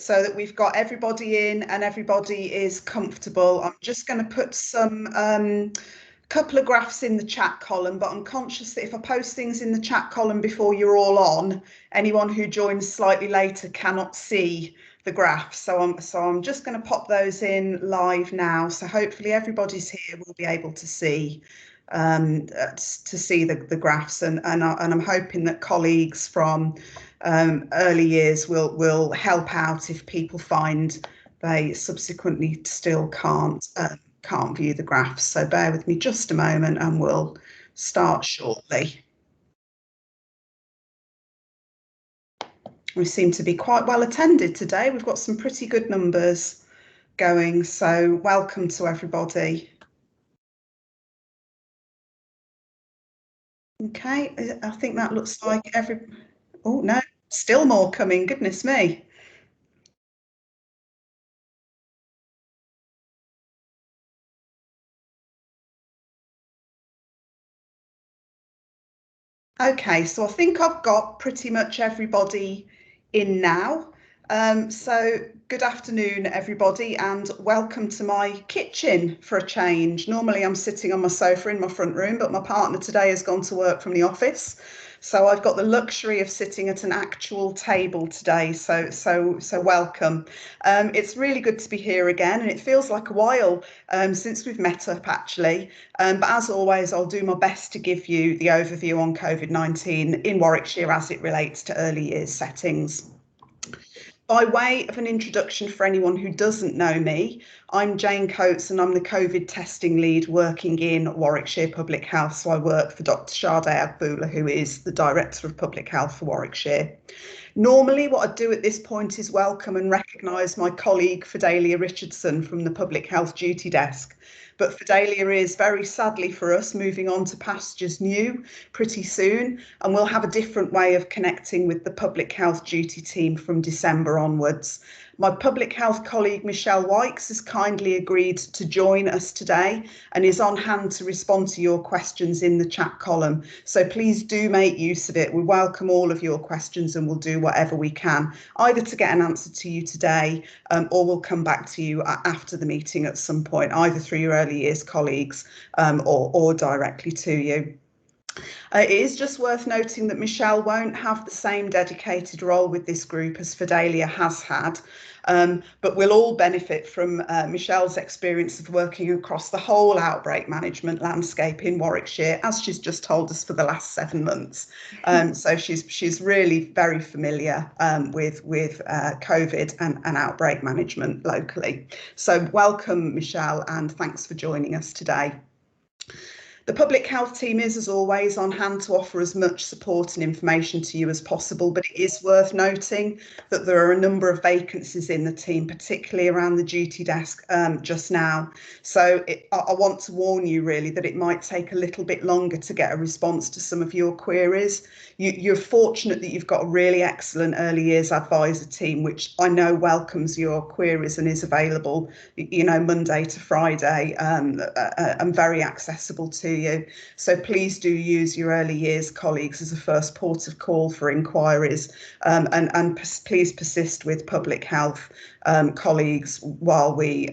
so that we've got everybody in and everybody is comfortable. I'm just going to put some couple of graphs in the chat column, but I'm conscious that if I post things in the chat column before you're all on, anyone who joins slightly later cannot see the graphs. So I'm just going to pop those in live now. So hopefully everybody's here will be able to see the graphs, and I'm hoping that colleagues from early years will help out if people find they subsequently still can't view the graphs. So bear with me just a moment and we'll start shortly. We seem to be quite well attended today. We've got some pretty good numbers going, so welcome to everybody. Okay, I think that looks like oh no, still more coming, goodness me. Okay, so I think I've got pretty much everybody in now. So good afternoon, everybody, and welcome to my kitchen for a change. Normally I'm sitting on my sofa in my front room, but my partner today has gone to work from the office. So I've got the luxury of sitting at an actual table today. So welcome. It's really good to be here again, and it feels like a while since we've met up actually. But as always, I'll do my best to give you the overview on COVID-19 in Warwickshire as it relates to early years settings. By way of an introduction for anyone who doesn't know me, I'm Jane Coates and I'm the COVID testing lead working in Warwickshire Public Health. So I work for Dr. Sade Agboola, who is the Director of Public Health for Warwickshire. Normally what I do at this point is welcome and recognise my colleague Fidelia Richardson from the Public Health Duty Desk. But Fidelia is very sadly for us moving on to pastures new pretty soon, and we'll have a different way of connecting with the Public Health Duty team from December onwards. My public health colleague Michelle Wykes has kindly agreed to join us today and is on hand to respond to your questions in the chat column. So please do make use of it. We welcome all of your questions and we'll do whatever we can, either to get an answer to you today or we'll come back to you after the meeting at some point, either through your early years colleagues or directly to you. It is just worth noting that Michelle won't have the same dedicated role with this group as Fidelia has had, but we'll all benefit from Michelle's experience of working across the whole outbreak management landscape in Warwickshire, as she's just told us for the last 7 months. So she's really very familiar with COVID and outbreak management locally. So welcome, Michelle, and thanks for joining us today. The public health team is, as always, on hand to offer as much support and information to you as possible, but it is worth noting that there are a number of vacancies in the team, particularly around the duty desk just now. So I want to warn you really that it might take a little bit longer to get a response to some of your queries. You're fortunate that you've got a really excellent early years advisor team, which I know welcomes your queries and is available, Monday to Friday and very accessible to you. So please do use your early years colleagues as a first port of call for inquiries, and please persist with public health colleagues while we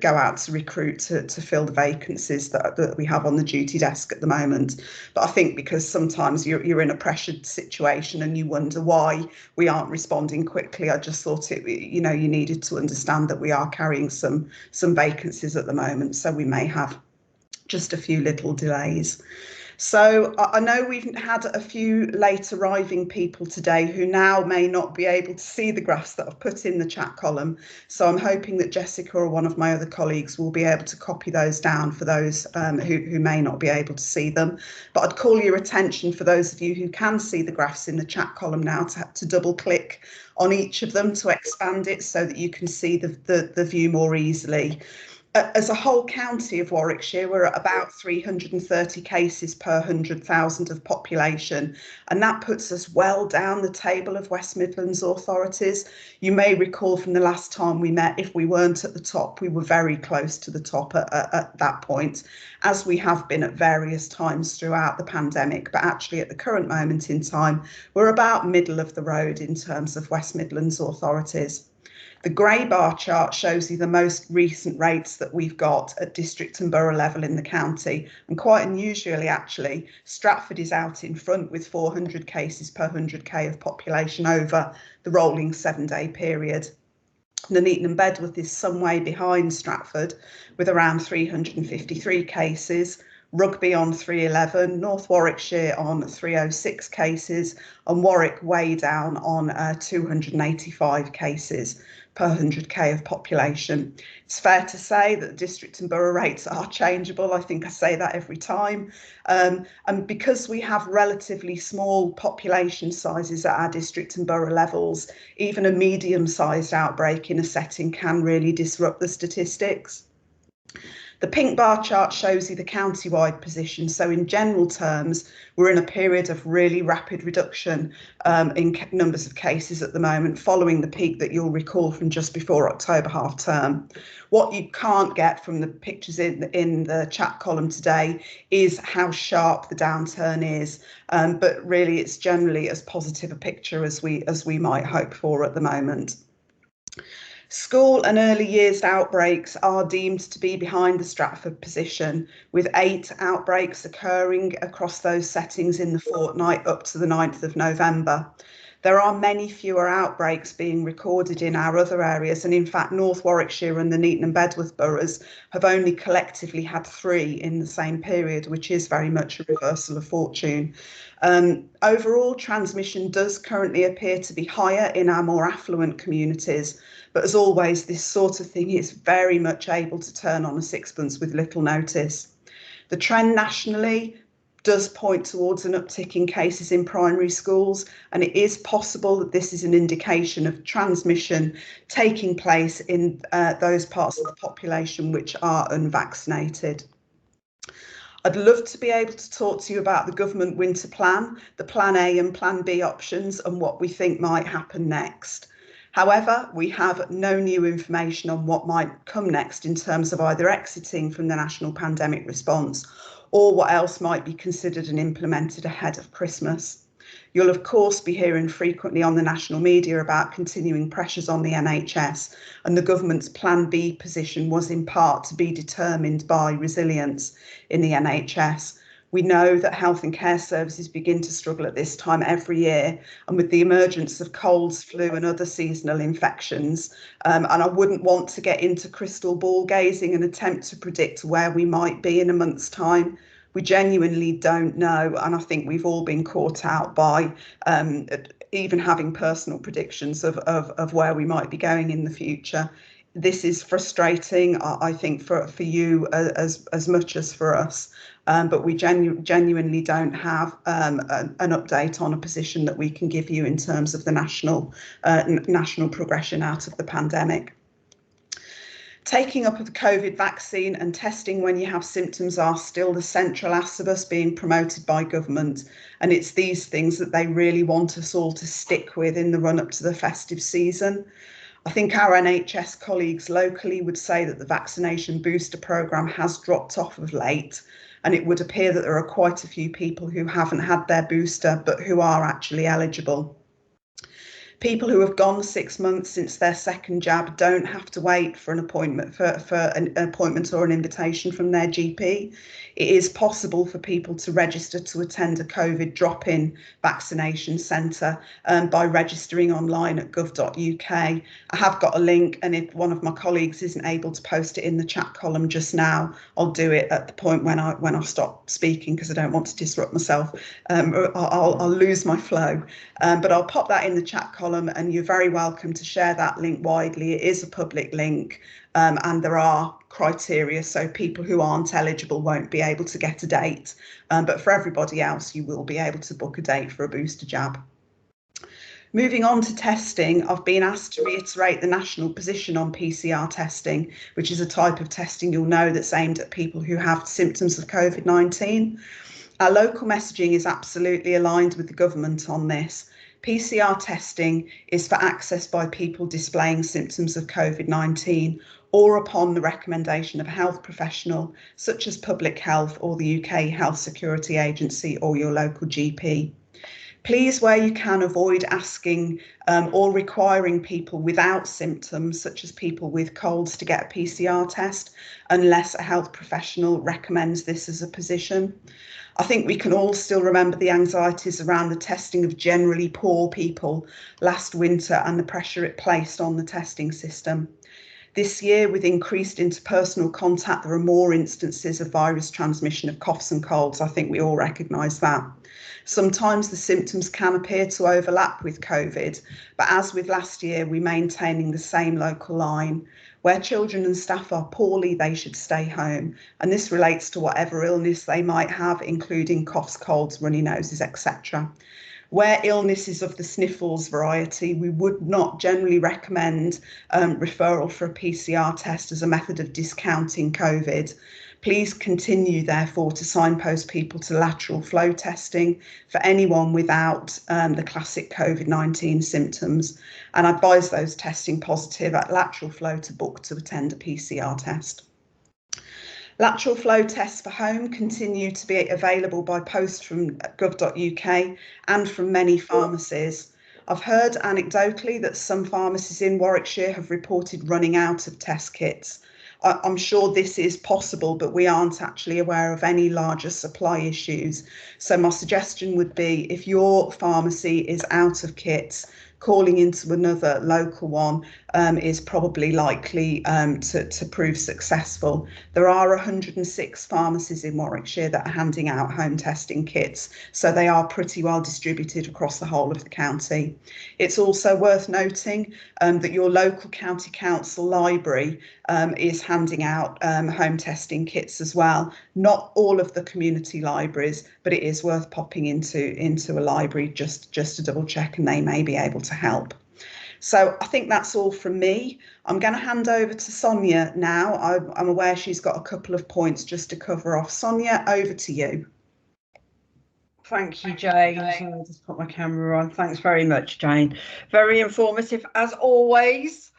go out to recruit to fill the vacancies that we have on the duty desk at the moment. But I think because sometimes you're in a pressured situation and you wonder why we aren't responding quickly, I just thought you needed to understand that we are carrying some vacancies at the moment, so we may have just a few little delays. So I know we've had a few late arriving people today who now may not be able to see the graphs that I've put in the chat column. So I'm hoping that Jessica or one of my other colleagues will be able to copy those down for those who may not be able to see them. But I'd call your attention for those of you who can see the graphs in the chat column now to double click on each of them to expand it so that you can see the view more easily. As a whole county of Warwickshire, we're at about 330 cases per 100,000 of population, and that puts us well down the table of West Midlands authorities. You may recall from the last time we met, if we weren't at the top, we were very close to the top at that point, as we have been at various times throughout the pandemic. But actually at the current moment in time, we're about middle of the road in terms of West Midlands authorities. The grey bar chart shows you the most recent rates that we've got at district and borough level in the county. And quite unusually, actually, Stratford is out in front with 400 cases per 100k of population over the rolling 7-day period. Nuneaton and Bedworth is some way behind Stratford with around 353 cases. Rugby on 311, North Warwickshire on 306 cases, and Warwick way down on 285 cases per 100k of population. It's fair to say that district and borough rates are changeable. I think I say that every time. And because we have relatively small population sizes at our district and borough levels, even a medium-sized outbreak in a setting can really disrupt the statistics. The pink bar chart shows you the county-wide position. So in general terms, we're in a period of really rapid reduction in numbers of cases at the moment, following the peak that you'll recall from just before October half term. What you can't get from the pictures in the chat column today is how sharp the downturn is, but really it's generally as positive a picture as we might hope for at the moment. School and early years outbreaks are deemed to be behind the Stratford position, with 8 outbreaks occurring across those settings in the fortnight up to the 9th of November. There are many fewer outbreaks being recorded in our other areas, and in fact North Warwickshire and the Nuneaton and Bedworth boroughs have only collectively had 3 in the same period, which is very much a reversal of fortune. Overall, transmission does currently appear to be higher in our more affluent communities, but as always, this sort of thing is very much able to turn on a sixpence with little notice. The trend nationally does point towards an uptick in cases in primary schools, and it is possible that this is an indication of transmission taking place in those parts of the population which are unvaccinated. I'd love to be able to talk to you about the government winter plan, the plan A and plan B options, and what we think might happen next. However, we have no new information on what might come next in terms of either exiting from the national pandemic response or what else might be considered and implemented ahead of Christmas. You'll of course be hearing frequently on the national media about continuing pressures on the NHS, and the government's plan B position was in part to be determined by resilience in the NHS. We know that health and care services begin to struggle at this time every year, and with the emergence of colds, flu and other seasonal infections, and I wouldn't want to get into crystal ball gazing and attempt to predict where we might be in a month's time. We genuinely don't know, and I think we've all been caught out by even having personal predictions of where we might be going in the future. This is frustrating, I think, for you as much as for us, but we genuinely don't have an update on a position that we can give you in terms of the national progression out of the pandemic. Taking up of the COVID vaccine and testing when you have symptoms are still the central aspect being promoted by government, and it's these things that they really want us all to stick with in the run up to the festive season. I think our NHS colleagues locally would say that the vaccination booster programme has dropped off of late, and it would appear that there are quite a few people who haven't had their booster but who are actually eligible. People who have gone 6 months since their second jab don't have to wait for an appointment for an appointment or an invitation from their GP. It is possible for people to register to attend a COVID drop-in vaccination centre by registering online at gov.uk. I have got a link, and if one of my colleagues isn't able to post it in the chat column just now, I'll do it at the point when I stop speaking, because I don't want to disrupt myself. I'll lose my flow, but I'll pop that in the chat column, and you're very welcome to share that link widely. It is a public link, and there are criteria, so people who aren't eligible won't be able to get a date, but for everybody else you will be able to book a date for a booster jab. Moving on to testing, I've been asked to reiterate the national position on PCR testing, which is a type of testing you'll know that's aimed at people who have symptoms of COVID-19. Our local messaging is absolutely aligned with the government on this. PCR testing is for access by people displaying symptoms of COVID-19 or upon the recommendation of a health professional, such as Public Health or the UK Health Security Agency or your local GP. Please, where you can, avoid asking or requiring people without symptoms, such as people with colds, to get a PCR test unless a health professional recommends this as a position. I think we can all still remember the anxieties around the testing of generally poor people last winter and the pressure it placed on the testing system. This year, with increased interpersonal contact, there are more instances of virus transmission of coughs and colds. I think we all recognise that. Sometimes the symptoms can appear to overlap with COVID, but as with last year, we're maintaining the same local line. Where children and staff are poorly, they should stay home. And this relates to whatever illness they might have, including coughs, colds, runny noses, etc. Where illness is of the sniffles variety, we would not generally recommend referral for a PCR test as a method of discounting COVID. Please continue, therefore, to signpost people to lateral flow testing for anyone without the classic COVID-19 symptoms, and advise those testing positive at lateral flow to book to attend a PCR test. Lateral flow tests for home continue to be available by post from gov.uk and from many pharmacies. I've heard anecdotally that some pharmacies in Warwickshire have reported running out of test kits. I'm sure this is possible, but we aren't actually aware of any larger supply issues. So my suggestion would be, if your pharmacy is out of kits, calling into another local one is probably likely to prove successful. There are 106 pharmacies in Warwickshire that are handing out home testing kits, so they are pretty well distributed across the whole of the county. It's also worth noting that your local county council library is handing out home testing kits as well. Not all of the community libraries, but it is worth popping into a library just to double check, and they may be able to help. So I think that's all from me. I'm going to hand over to Sonia now. I'm aware she's got a couple of points just to cover off. Sonia, over to you. Thank you, Jane. I'll just put my camera on. Thanks very much, Jane. Very informative as always.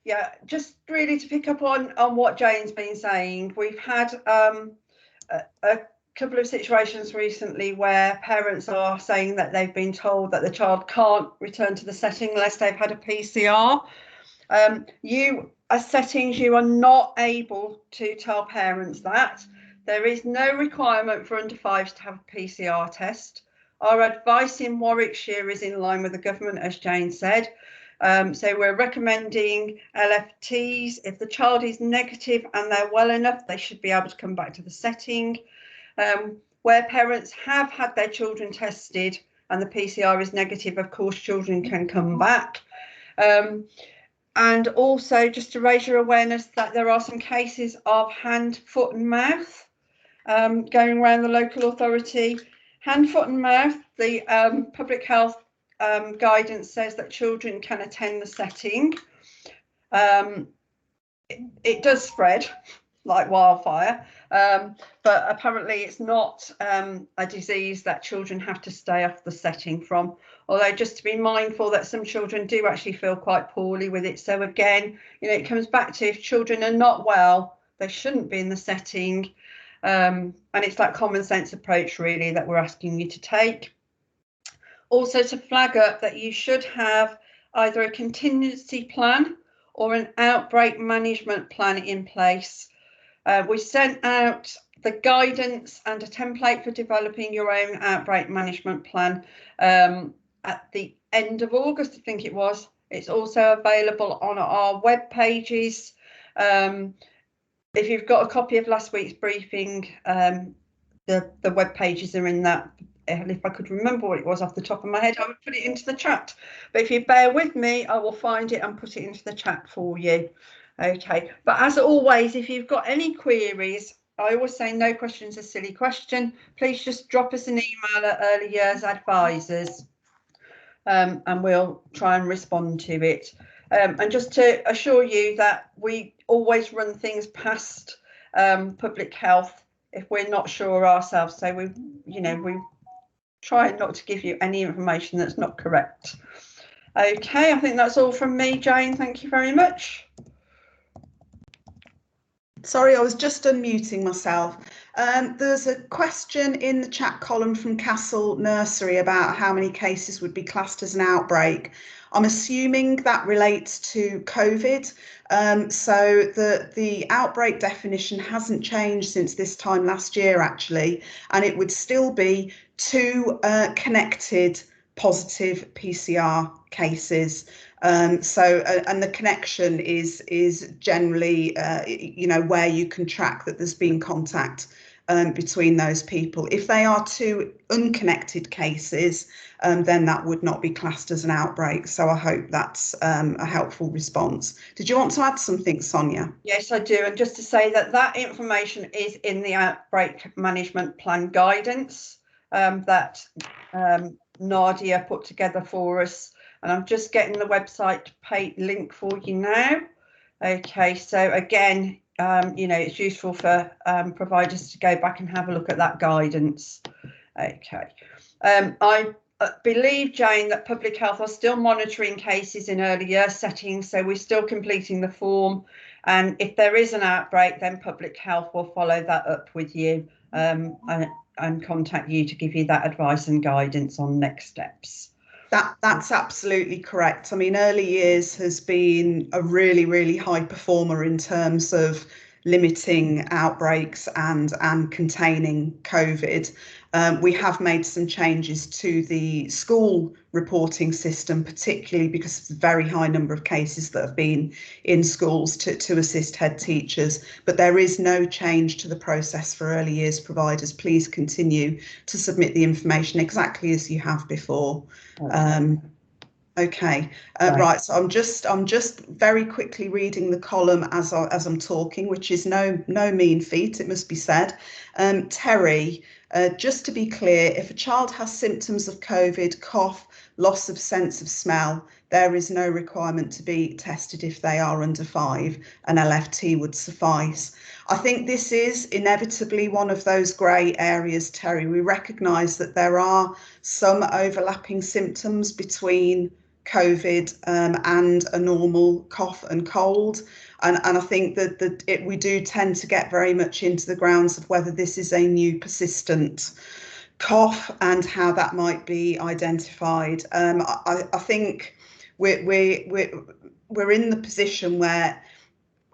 Yeah, just really to pick up on what Jane's been saying. We've had a couple of situations recently where parents are saying that they've been told that the child can't return to the setting unless they've had a PCR. You, as settings, you are not able to tell parents that. There is no requirement for under 5s to have a PCR test. Our advice in Warwickshire is in line with the government, as Jane said. So we're recommending LFTs. If the child is negative and they're well enough, they should be able to come back to the setting. Where parents have had their children tested and the PCR is negative, of course, children can come back. And also just to raise your awareness that there are some cases of hand, foot and mouth going around the local authority. Hand, foot and mouth, the public health guidance says that children can attend the setting. It does spread like wildfire, but apparently it's not a disease that children have to stay off the setting from, although just to be mindful that some children do actually feel quite poorly with it. So again, you know, it comes back to, if children are not well, they shouldn't be in the setting, and it's that common sense approach really that we're asking you to take. Also to flag up that you should have either a contingency plan or an outbreak management plan in place. We sent out the guidance and a template for developing your own outbreak management plan at the end of August, I think it was. It's also available on our web pages. If you've got a copy of last week's briefing, the web pages are in that. If I could remember what it was off the top of my head, I would put it into the chat. But if you bear with me, I will find it and put it into the chat for you. Okay, but as always, if you've got any queries, I always say no question's a silly question. Please just drop us an email at Early Years Advisors and we'll try and respond to it. And just to assure you that we always run things past public health if we're not sure ourselves. So we try not to give you any information that's not correct. Okay, I think that's all from me, Jane. Thank you very much. Sorry, I was just unmuting myself. There's a question in the chat column from Castle Nursery about how many cases would be classed as an outbreak. I'm assuming that relates to COVID. So the outbreak definition hasn't changed since this time last year, actually, and it would still be 2 connected positive PCR cases. And the connection is generally, where you can track that there's been contact between those people. If they are 2 unconnected cases, then that would not be classed as an outbreak. So I hope that's a helpful response. Did you want to add something, Sonia? Yes, I do. And just to say that information is in the outbreak management plan guidance that Nadia put together for us. And I'm just getting the website link for you now. Okay, so again, it's useful for providers to go back and have a look at that guidance. Okay, I believe, Jane, that public health are still monitoring cases in early year settings, so we're still completing the form. And if there is an outbreak, then public health will follow that up with you and contact you to give you that advice and guidance on next steps. That's absolutely correct. I mean, early years has been a really, really high performer in terms of limiting outbreaks and containing COVID. We have made some changes to the school reporting system, particularly because of the very high number of cases that have been in schools to assist head teachers. But there is no change to the process for early years providers. Please continue to submit the information exactly as you have before. Okay, right. So I'm just very quickly reading the column as I'm talking, which is no mean feat, it must be said. Terry, just to be clear, if a child has symptoms of COVID, cough, loss of sense of smell, there is no requirement to be tested if they are under 5. An LFT would suffice. I think this is inevitably one of those grey areas, Terry. We recognise that there are some overlapping symptoms between COVID and a normal cough and cold. And I think that we do tend to get very much into the grounds of whether this is a new persistent cough and how that might be identified. I think we're in the position where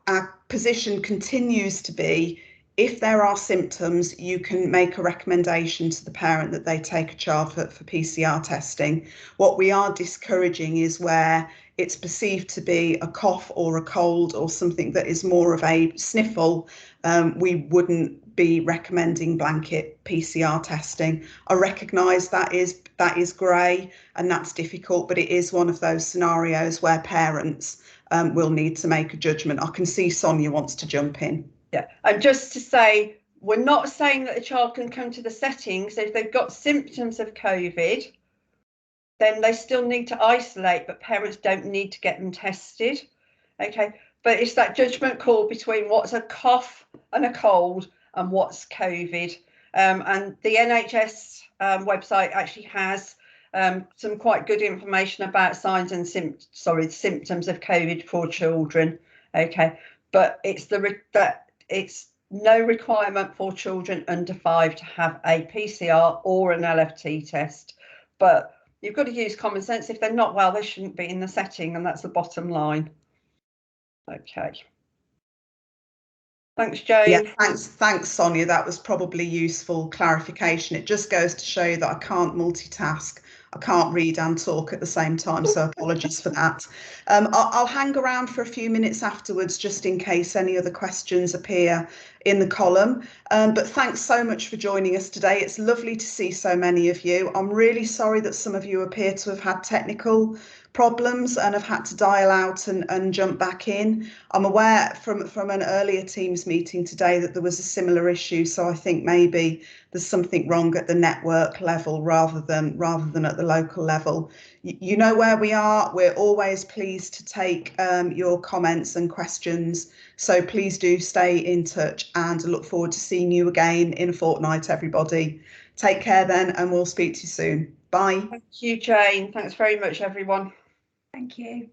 our position continues to be, if there are symptoms, you can make a recommendation to the parent that they take a child for PCR testing. What we are discouraging is where it's perceived to be a cough or a cold or something that is more of a sniffle. We wouldn't be recommending blanket PCR testing. I recognise that is grey and that's difficult, but it is one of those scenarios where parents will need to make a judgment. I can see Sonia wants to jump in. Yeah, and just to say, we're not saying that a child can come to the settings if they've got symptoms of COVID, then they still need to isolate, but parents don't need to get them tested. Okay, but it's that judgment call between what's a cough and a cold and what's COVID. And the NHS website actually has some quite good information about signs and symptoms of COVID for children. Okay, but it's no requirement for children under 5 to have a PCR or an LFT test, but you've got to use common sense. If they're not well, they shouldn't be in the setting, and that's the bottom line. Okay. Thanks, Jane. Yeah, thanks, Sonia. That was probably useful clarification. It just goes to show that I can't multitask. I can't read and talk at the same time, so apologies for that. I'll hang around for a few minutes afterwards just in case any other questions appear in the column. But thanks so much for joining us today. It's lovely to see so many of you. I'm really sorry that some of you appear to have had technical problems and have had to dial out and jump back in. I'm aware from an earlier Teams meeting today that there was a similar issue, so I think maybe there's something wrong at the network level rather than at the local level. You know where we are. We're always pleased to take your comments and questions, so please do stay in touch, and I look forward to seeing you again in a fortnight, everybody. Take care then, and we'll speak to you soon. Bye. Thank you, Jane. Thanks very much, everyone. Thank you.